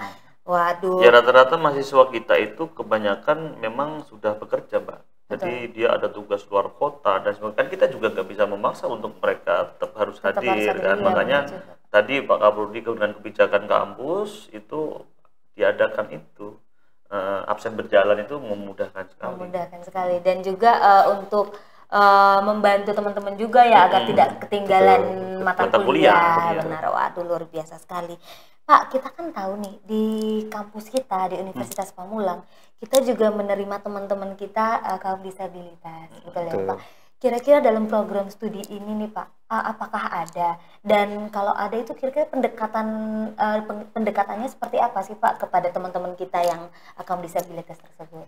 Waduh. Ya rata-rata mahasiswa kita itu kebanyakan memang sudah bekerja Mbak. Jadi dia ada tugas luar kota dan sebagainya. Kan kita juga nggak bisa memaksa untuk mereka tetap harus hadir kan. Makanya tadi Pak Kaprodi dengan kebijakan kampus itu diadakan itu. Absen berjalan itu memudahkan sekali. Memudahkan sekali dan juga untuk membantu teman-teman juga ya agar tidak ketinggalan mata kuliah. Benar, waduh luar biasa sekali. Pak, kita kan tahu nih di kampus kita di Universitas Pamulang kita juga menerima teman-teman kita kaum disabilitas, betul ya Pak? Kira-kira dalam program studi ini nih Pak, apakah ada? Dan kalau ada itu kira-kira pendekatannya seperti apa sih Pak kepada teman-teman kita yang kaum disabilitas tersebut?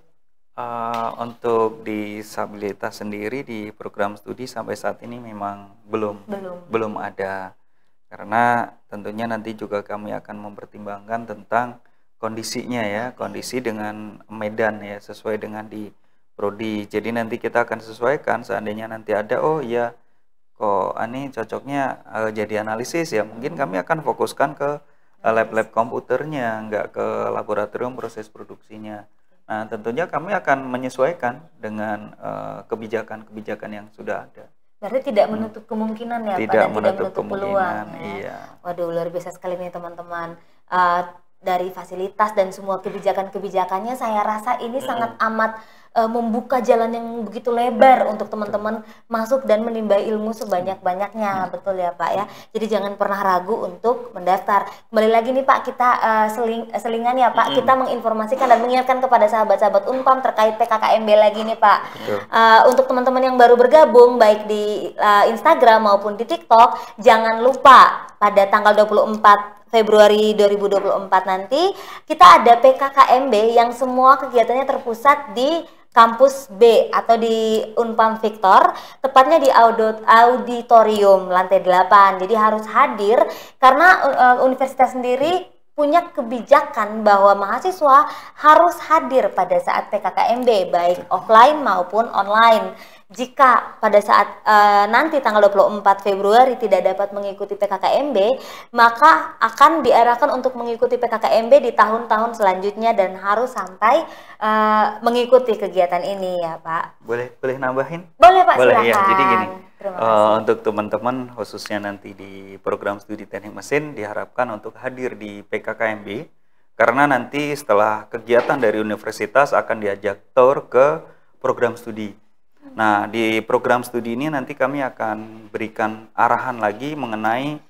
Untuk disabilitas sendiri di program studi sampai saat ini memang belum ada, karena tentunya nanti juga kami akan mempertimbangkan tentang kondisinya ya, kondisi dengan medan ya, sesuai dengan di prodi. Jadi nanti kita akan sesuaikan seandainya nanti ada, oh iya kok ini cocoknya jadi analisis ya, mungkin kami akan fokuskan ke lab-lab komputernya, nggak ke laboratorium proses produksinya. Nah tentunya kami akan menyesuaikan dengan kebijakan-kebijakan yang sudah ada. Berarti tidak menutup kemungkinan ya tidak Pak, dan menutup tidak menutup peluang ya. Iya. Waduh luar biasa sekali nih teman-teman. Dari fasilitas dan semua kebijakan-kebijakannya saya rasa ini sangat amat membuka jalan yang begitu lebar untuk teman-teman masuk dan menimba ilmu sebanyak-banyaknya, betul ya Pak ya. Jadi jangan pernah ragu untuk mendaftar. Kembali lagi nih Pak, kita selingan ya Pak, kita menginformasikan dan mengingatkan kepada sahabat-sahabat Unpam terkait PKKMB lagi nih Pak. Untuk teman-teman yang baru bergabung baik di Instagram maupun di TikTok, jangan lupa pada tanggal 24 Februari 2024 nanti kita ada PKKMB yang semua kegiatannya terpusat di kampus B atau di Unpam Victor, tepatnya di auditorium lantai 8. Jadi harus hadir karena universitas sendiri punya kebijakan bahwa mahasiswa harus hadir pada saat PKKMB baik offline maupun online. Jika pada saat nanti tanggal 24 Februari tidak dapat mengikuti PKKMB, maka akan diarahkan untuk mengikuti PKKMB di tahun-tahun selanjutnya dan harus sampai mengikuti kegiatan ini ya Pak. Boleh nambahin? Boleh Pak, boleh, silakan. Ya. Jadi gini, Terima kasih. Untuk teman-teman khususnya nanti di program studi teknik mesin diharapkan untuk hadir di PKKMB karena nanti setelah kegiatan dari universitas akan diajak tour ke program studi. Nah, di program studi ini nanti kami akan berikan arahan lagi mengenai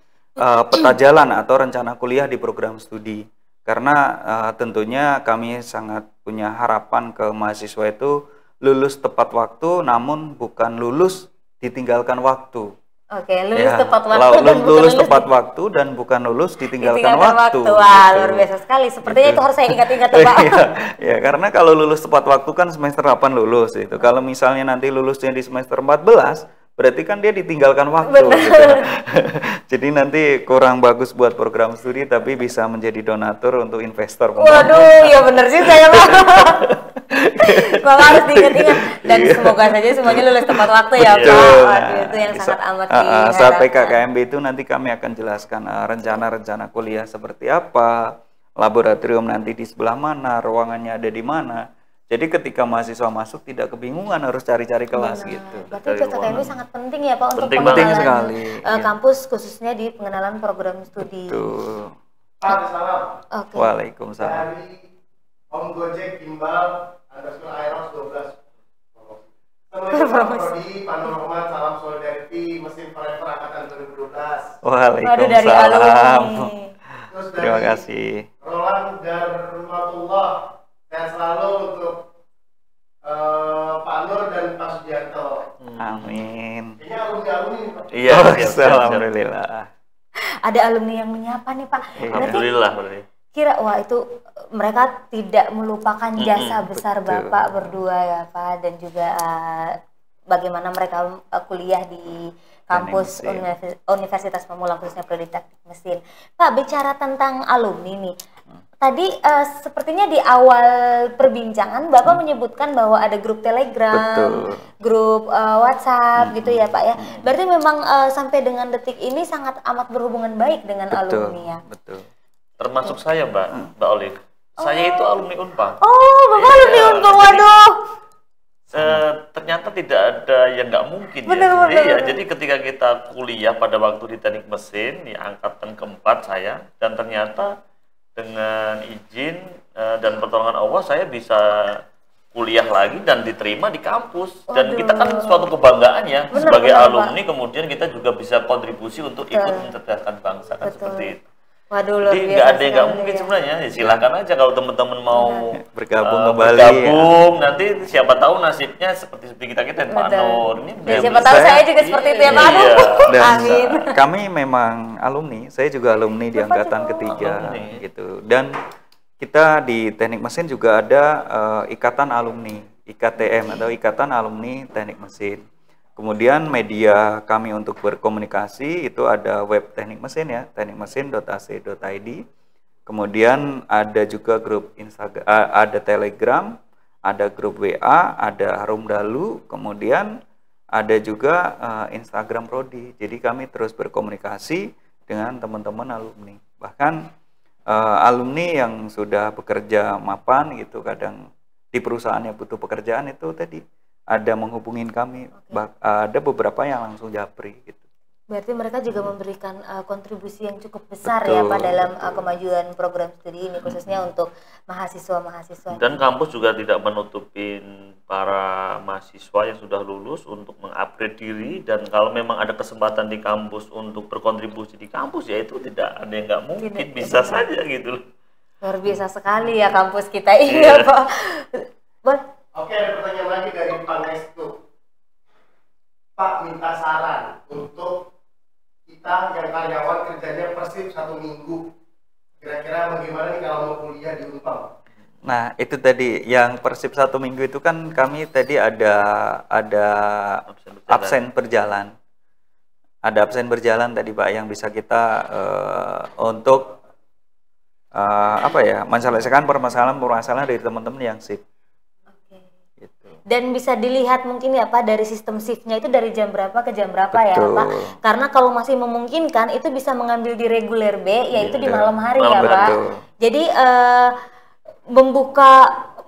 peta jalan atau rencana kuliah di program studi. Karena tentunya kami sangat punya harapan ke mahasiswa itu lulus tepat waktu, namun bukan lulus ditinggalkan waktu. Oke, lulus tepat waktu dan lulus tepat waktu dan bukan lulus ditinggalkan waktu. Wah, luar biasa sekali. Sepertinya itu harus saya ingat-ingat Pak. Ya, karena kalau lulus tepat waktu kan semester 8 lulus itu. Kalau misalnya nanti lulusnya di semester 14, berarti kan dia ditinggalkan waktu gitu. Jadi nanti kurang bagus buat program studi tapi bisa menjadi donatur untuk investor. Waduh, ya bener sih saya mah. Maka harus diingat-ingat dan semoga saja semuanya lulus tepat waktu ya Pak. Waduh, itu yang sangat amat diharapkan. Saat PKKMB itu nanti kami akan jelaskan rencana-rencana kuliah seperti apa, laboratorium nanti di sebelah mana, ruangannya ada di mana. Jadi ketika mahasiswa masuk tidak kebingungan harus cari-cari kelas gitu. Berarti PKKMB sangat penting ya Pak untuk penting pengenalan sekali, kampus khususnya di pengenalan program studi. Betul. Pak, salam. Oke. Waalaikumsalam. Dari Om Gojek Gimbal _Aeros 12. Assalamualaikum Pak Prodi, Pak Nur Rahman, salam solidarity, mesin forever angkatan 2012. Waduh, dari Waalaikumsalam. Terus dari Terima kasih. Roland Darmatullah, sehat selalu untuk Pak Nur dan Pak Sugiarto. Amin. Kayaknya alumni nih Pak. Iya, Alhamdulillah. Ada alumni yang menyapa nih Pak. Alhamdulillah berarti. Kira wah itu mereka tidak melupakan jasa besar betul. Bapak berdua ya Pak, dan juga bagaimana mereka kuliah di kampus Universitas Pamulang khususnya Politeknik Mesin. Pak, bicara tentang alumni nih. Tadi sepertinya di awal perbincangan Bapak menyebutkan bahwa ada grup Telegram, Betul. grup WhatsApp gitu ya Pak ya. Berarti memang sampai dengan detik ini sangat amat berhubungan baik dengan alumni ya. Betul. Termasuk saya Mbak Olive. Saya itu alumni Unpam. Oh, Bapak alumni Unpam, waduh. Ternyata tidak ada yang nggak mungkin Bener. Jadi ketika kita kuliah pada waktu di teknik mesin, di angkatan keempat saya, dan ternyata dengan izin dan pertolongan Allah saya bisa kuliah lagi dan diterima di kampus. Dan kita kan suatu kebanggaan ya sebagai alumni, kemudian kita juga bisa kontribusi untuk ikut mencerdaskan bangsa kan seperti itu. Waduh, luar Jadi biasa nggak ada yang nggak sekali mungkin ya. sebenarnya. Ya, silakan aja kalau teman-teman mau Bergabung kembali. bergabung, nanti siapa tahu nasibnya seperti kita Pak Nur. Ini Dan siapa tahu saya juga seperti itu ya Pak Nur. Dan Amin. kami memang alumni, saya juga alumni di angkatan ketiga gitu. Dan kita di Teknik Mesin juga ada ikatan alumni, IKTM atau Ikatan Alumni Teknik Mesin. Kemudian media kami untuk berkomunikasi itu ada web Teknik Mesin ya, teknikmesin.ac.id. Kemudian ada juga grup Instagram, ada Telegram, ada grup WA, ada Harum Dalu, kemudian ada juga Instagram Prodi. Jadi kami terus berkomunikasi dengan teman-teman alumni. Bahkan alumni yang sudah bekerja mapan gitu, kadang di perusahaannya butuh pekerjaan itu tadi ada menghubungin kami, ada beberapa yang langsung japri gitu. Berarti mereka juga memberikan kontribusi yang cukup besar ya Pak dalam kemajuan program studi ini khususnya untuk mahasiswa-mahasiswa. Dan kampus juga tidak menutupin para mahasiswa yang sudah lulus untuk mengupgrade diri, dan kalau memang ada kesempatan di kampus untuk berkontribusi di kampus ya itu tidak ada yang nggak mungkin, bisa saja gitu. Luar biasa sekali ya kampus kita ini ya Pak. Oke, ada pertanyaan lagi dari Pak Nestu. Pak minta saran untuk kita yang karyawan kerjanya persib 1 minggu. Kira-kira bagaimana nih kalau mau kuliah di Unpam? Nah itu tadi yang persib 1 minggu itu kan kami tadi ada absen berjalan. Ada absen berjalan tadi Pak yang bisa kita untuk menyelesaikan permasalahan dari teman-teman yang sip. Dan bisa dilihat mungkin ya Pak dari sistem shiftnya itu dari jam berapa ke jam berapa ya Pak. Karena kalau masih memungkinkan itu bisa mengambil di reguler B yaitu di malam hari ya Pak. Jadi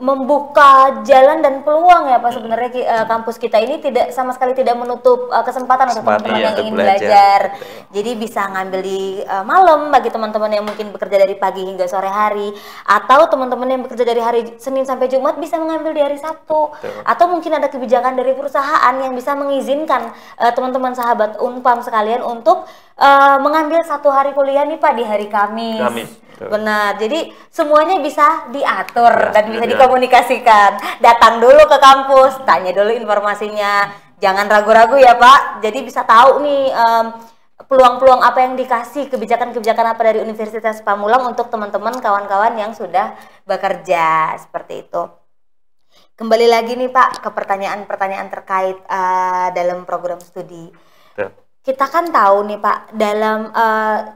membuka jalan dan peluang ya Pak sebenarnya kampus kita ini tidak sama sekali tidak menutup kesempatan untuk teman-teman yang ingin belajar. Jadi bisa ngambil di malam bagi teman-teman yang mungkin bekerja dari pagi hingga sore hari, atau teman-teman yang bekerja dari hari Senin sampai Jumat bisa mengambil di hari Sabtu. Atau mungkin ada kebijakan dari perusahaan yang bisa mengizinkan teman-teman sahabat Unpam sekalian untuk mengambil 1 hari kuliah nih Pak di hari Kamis. Benar, jadi semuanya bisa diatur dan bisa dikomunikasikan. Datang dulu ke kampus, tanya dulu informasinya, jangan ragu-ragu ya Pak. Jadi bisa tahu nih peluang-peluang apa yang dikasih, kebijakan-kebijakan apa dari Universitas Pamulang untuk teman-teman kawan-kawan yang sudah bekerja seperti itu. Kembali lagi nih Pak ke pertanyaan-pertanyaan terkait dalam program studi. Betul. Kita kan tahu nih Pak, dalam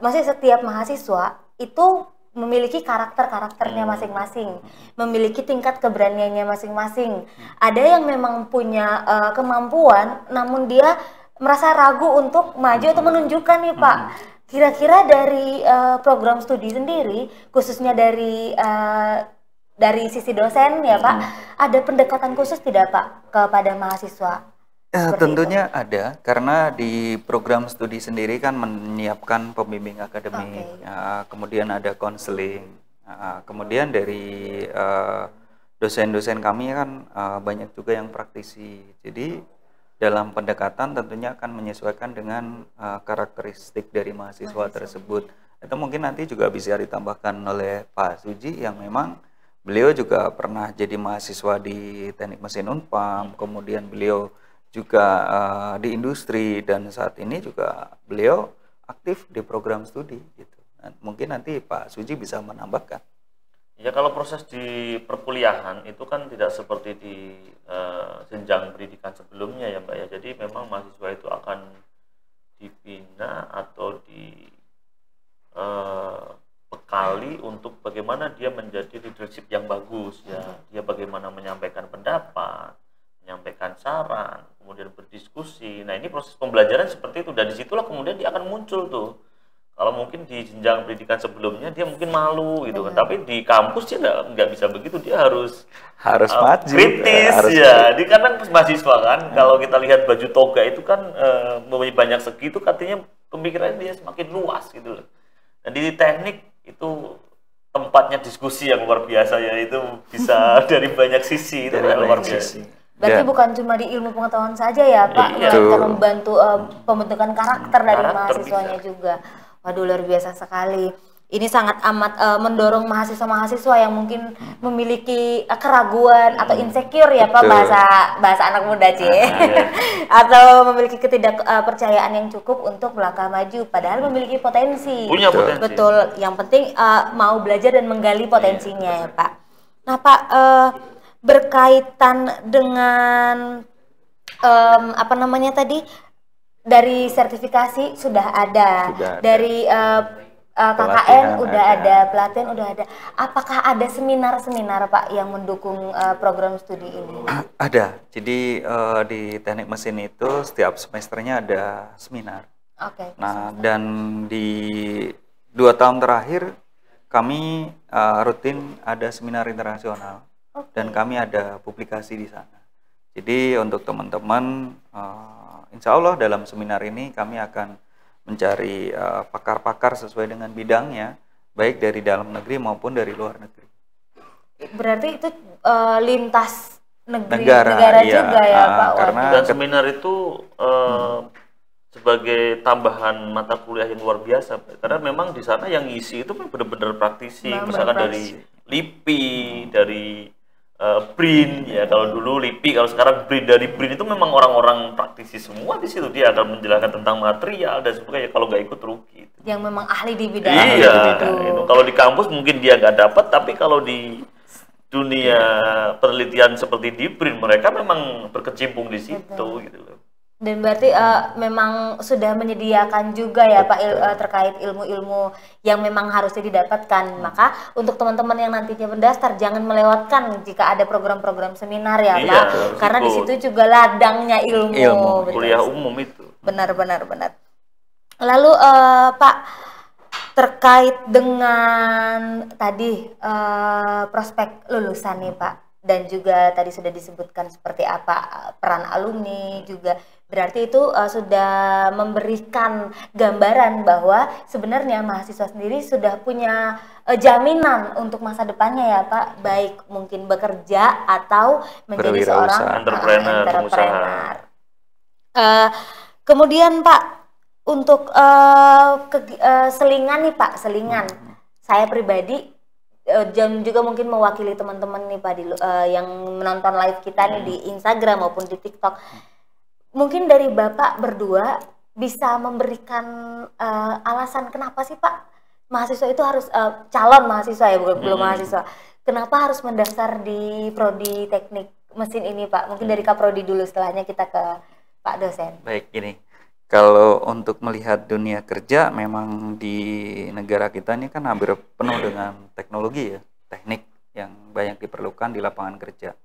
maksudnya setiap mahasiswa itu memiliki karakternya masing-masing, memiliki tingkat keberaniannya masing-masing. Ada yang memang punya kemampuan, namun dia merasa ragu untuk maju atau menunjukkan nih Pak. Kira-kira dari program studi sendiri, khususnya dari sisi dosen ya Pak, ada pendekatan khusus tidak Pak kepada mahasiswa? Tentunya ada, karena di program studi sendiri kan menyiapkan pembimbing akademik, kemudian ada konseling, kemudian dari dosen-dosen kami kan banyak juga yang praktisi. Jadi dalam pendekatan tentunya akan menyesuaikan dengan karakteristik dari mahasiswa tersebut. Itu mungkin nanti juga bisa ditambahkan oleh Pak Suji yang memang beliau juga pernah jadi mahasiswa di Teknik Mesin Unpam, kemudian beliau juga di industri, dan saat ini juga beliau aktif di program studi gitu. Nah, mungkin nanti Pak Suji bisa menambahkan. Ya, kalau proses di perkuliahan itu kan tidak seperti di jenjang pendidikan sebelumnya ya Mbak ya. Jadi memang mahasiswa itu akan dibina atau bekali untuk bagaimana dia menjadi leadership yang bagus ya. Dia bagaimana menyampaikan pendapat, menyampaikan saran, kemudian berdiskusi. Nah, ini proses pembelajaran seperti itu, dan disitulah kemudian dia akan muncul tuh. Kalau mungkin di jenjang pendidikan sebelumnya dia mungkin malu gitu kan, tapi di kampus dia nggak bisa begitu, dia harus maju, kritis ya. Di karena mahasiswa kan, kalau kita lihat baju toga itu kan mempunyai banyak segi, itu artinya pemikirannya dia semakin luas gitu loh. Dan di teknik itu tempatnya diskusi yang luar biasa ya, itu bisa dari banyak sisi, itu luar biasa. Berarti bukan cuma di ilmu pengetahuan saja ya Pak, melainkan membantu pembentukan karakter dari mahasiswanya juga. Waduh, luar biasa sekali. Ini sangat amat mendorong mahasiswa-mahasiswa yang mungkin memiliki keraguan atau insecure ya Pak, bahasa anak muda atau memiliki ketidakpercayaan yang cukup untuk melangkah maju, padahal memiliki potensi. Punya potensi. Betul. Yang penting mau belajar dan menggali potensinya ya Pak. Nah Pak, berkaitan dengan apa namanya tadi, dari sertifikasi sudah ada. Dari KKN udah ada, pelatihan udah ada. Apakah ada seminar-seminar Pak yang mendukung program studi ini? Ada. Jadi di Teknik Mesin itu setiap semesternya ada seminar. Nah, dan di 2 tahun terakhir kami rutin ada seminar internasional. Dan kami ada publikasi di sana. Jadi untuk teman-teman, insya Allah dalam seminar ini kami akan mencari pakar-pakar sesuai dengan bidangnya, baik dari dalam negeri maupun dari luar negeri. Berarti itu lintas negara juga ya Pak? Karena dan seminar itu sebagai tambahan mata kuliah yang luar biasa, karena memang di sana yang ngisi itu benar-benar praktisi, misalkan dari LIPI, dari BRIN ya, kalau dulu LIPI, kalau sekarang BRIN. Dari BRIN itu memang orang-orang praktisi semua di situ, dia akan menjelaskan tentang material dan sebagainya. Kalau nggak ikut rugi. Yang memang ahli di bidang itu. Kalau di kampus mungkin dia nggak dapat, tapi kalau di dunia penelitian seperti di BRIN, mereka memang berkecimpung di situ gitu loh. Dan berarti memang sudah menyediakan juga ya Pak terkait ilmu-ilmu yang memang harusnya didapatkan. Maka untuk teman-teman yang nantinya mendaftar, jangan melewatkan jika ada program-program seminar ya Pak. Karena di situ juga ladangnya ilmu. Kuliah umum itu. Benar. Lalu Pak, terkait dengan tadi prospek lulusan nih Pak, dan juga tadi sudah disebutkan seperti apa peran alumni juga. Berarti itu sudah memberikan gambaran bahwa sebenarnya mahasiswa sendiri sudah punya jaminan untuk masa depannya ya Pak, baik mungkin bekerja atau menjadi seorang entrepreneur. Kemudian Pak, untuk selingan nih Pak, saya pribadi dan juga mungkin mewakili teman-teman nih Pak yang menonton live kita nih di Instagram maupun di TikTok. Mungkin dari Bapak berdua bisa memberikan alasan kenapa sih Pak mahasiswa itu harus calon mahasiswa ya, belum mahasiswa. kenapa harus mendaftar di prodi teknik mesin ini Pak? Mungkin dari Kak Prodi dulu, setelahnya kita ke Pak dosen. Baik, gini. Kalau untuk melihat dunia kerja, memang di negara kita ini kan hampir penuh dengan teknologi ya, teknik yang banyak diperlukan di lapangan kerja.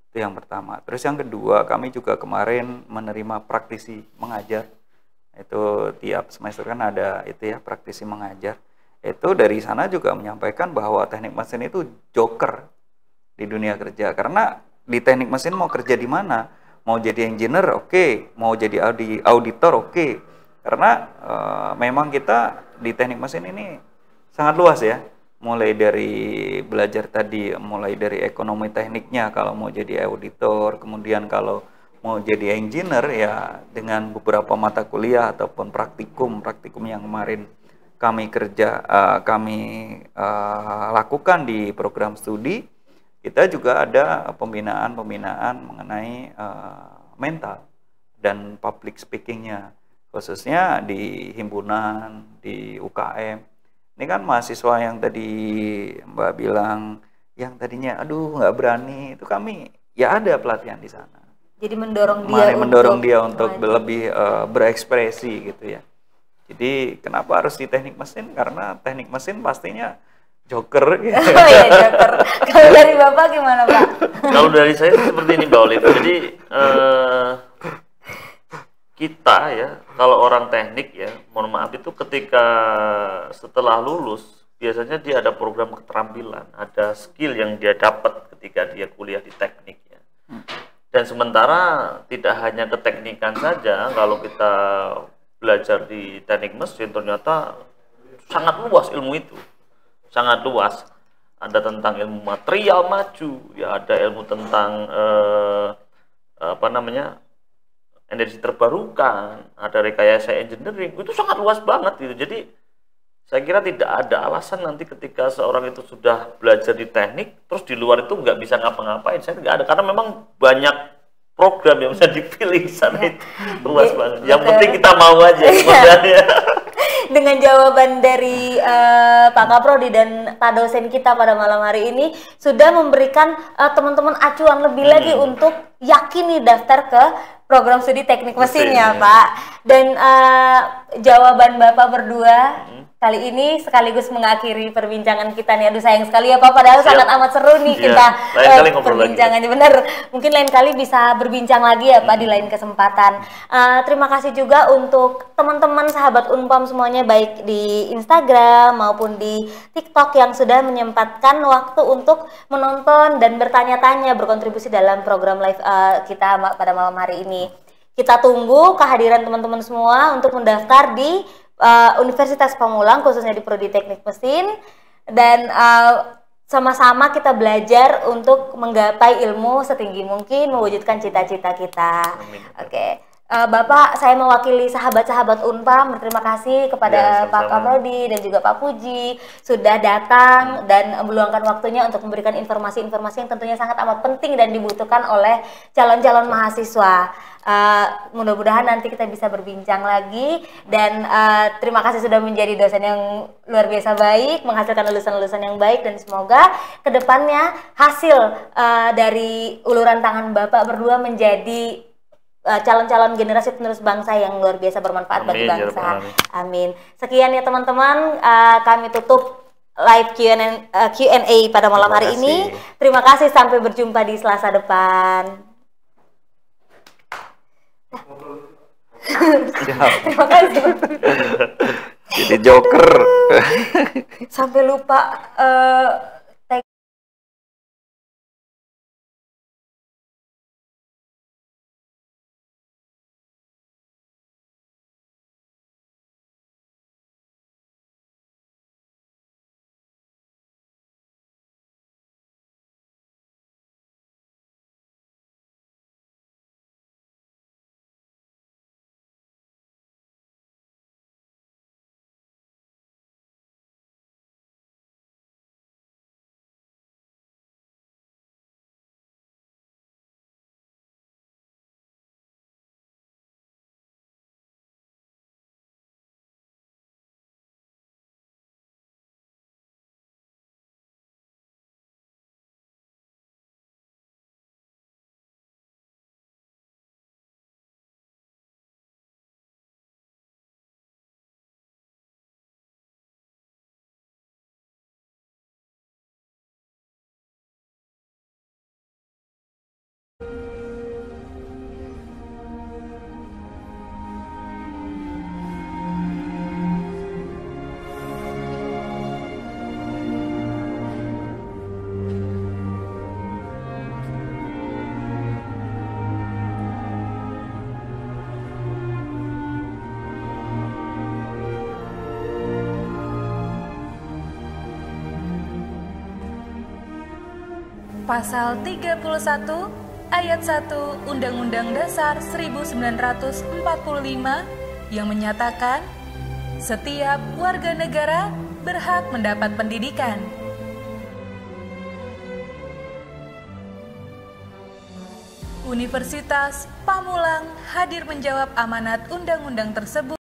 Itu yang pertama. Terus yang kedua, kami juga kemarin menerima praktisi mengajar. Itu tiap semester kan ada itu ya, praktisi mengajar. Itu dari sana juga menyampaikan bahwa teknik mesin itu joker di dunia kerja. Karena di teknik mesin mau kerja di mana? Mau jadi engineer, oke. Mau jadi auditor, oke. Karena memang kita di teknik mesin ini sangat luas ya. Mulai dari belajar tadi, mulai dari ekonomi tekniknya kalau mau jadi auditor, kemudian kalau mau jadi engineer ya dengan beberapa mata kuliah ataupun praktikum yang kemarin kami lakukan di program studi. Kita juga ada pembinaan mengenai mental dan public speakingnya, khususnya di himpunan, di UKM. Ini kan mahasiswa yang tadi Mbak bilang, yang tadinya aduh nggak berani, itu kami ya ada pelatihan di sana. Jadi mendorong dia untuk lebih berekspresi gitu ya. Jadi kenapa harus di teknik mesin? Karena teknik mesin pastinya joker gitu. Oh iya, joker. Kalau dari Bapak gimana Pak? Kalau dari saya seperti ini Mbak Olive. Jadi kita ya, kalau orang teknik ya, mohon maaf, itu ketika setelah lulus biasanya dia ada program keterampilan, ada skill yang dia dapat ketika dia kuliah di teknik ya. Dan sementara tidak hanya keteknikan saja, kalau kita belajar di teknik mesin ternyata sangat luas ilmu itu. Sangat luas. Ada tentang ilmu material maju, ya ada ilmu tentang energi terbarukan, ada rekayasa engineering, itu sangat luas banget gitu. Jadi saya kira tidak ada alasan nanti ketika seorang itu sudah belajar di teknik, terus di luar itu nggak bisa ngapa-ngapain. Saya nggak ada, karena memang banyak program yang bisa dipilih sana itu luas banget. Yang penting kita mau aja sebenarnya. Dengan jawaban dari Pak Kaprodi dan Pak dosen kita pada malam hari ini sudah memberikan teman-teman acuan lebih lagi untuk yakin nih daftar ke program studi teknik mesinnya Pak. Dan jawaban Bapak berdua kali ini sekaligus mengakhiri perbincangan kita nih. Aduh sayang sekali ya Pak, padahal sangat amat seru nih kita perbincangannya. Bener, mungkin lain kali bisa berbincang lagi ya Pak di lain kesempatan. Terima kasih juga untuk teman-teman sahabat Unpam semuanya, baik di Instagram maupun di TikTok yang sudah menyempatkan waktu untuk menonton dan bertanya-tanya, berkontribusi dalam program live kita pada malam hari ini. Kita tunggu kehadiran teman-teman semua untuk mendaftar di Universitas Pamulang, khususnya di Prodi Teknik Mesin, dan sama-sama kita belajar untuk menggapai ilmu setinggi mungkin, mewujudkan cita-cita kita. Oke. Bapak, saya mewakili sahabat-sahabat Unpam berterima kasih kepada Pak Kaprodi dan juga Pak Puji sudah datang dan meluangkan waktunya untuk memberikan informasi-informasi yang tentunya sangat amat penting dan dibutuhkan oleh calon-calon mahasiswa. Mudah-mudahan nanti kita bisa berbincang lagi, dan terima kasih sudah menjadi dosen yang luar biasa baik, menghasilkan lulusan-lulusan yang baik, dan semoga kedepannya hasil dari uluran tangan Bapak berdua menjadi calon-calon generasi penerus bangsa yang luar biasa bermanfaat bagi bangsa. Amin. Sekian ya teman-teman, kami tutup live Q&A pada malam hari ini. Terima kasih, sampai berjumpa di Selasa depan. Terima kasih. Jadi joker. Sampai lupa Pasal 31 Ayat 1 Undang-Undang Dasar 1945 yang menyatakan setiap warga negara berhak mendapat pendidikan. Universitas Pamulang hadir menjawab amanat undang-undang tersebut.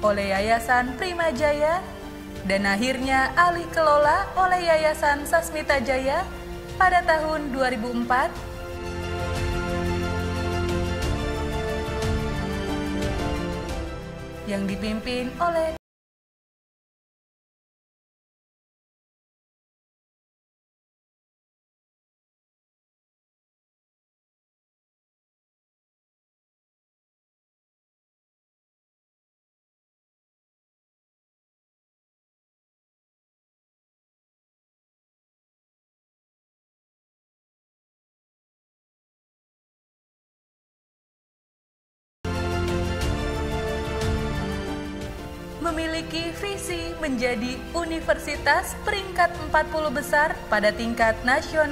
Oleh Yayasan Prima Jaya dan akhirnya alih kelola oleh Yayasan Sasmita Jaya pada tahun 2004 yang dipimpin oleh memiliki visi menjadi universitas peringkat 40 besar pada tingkat nasional.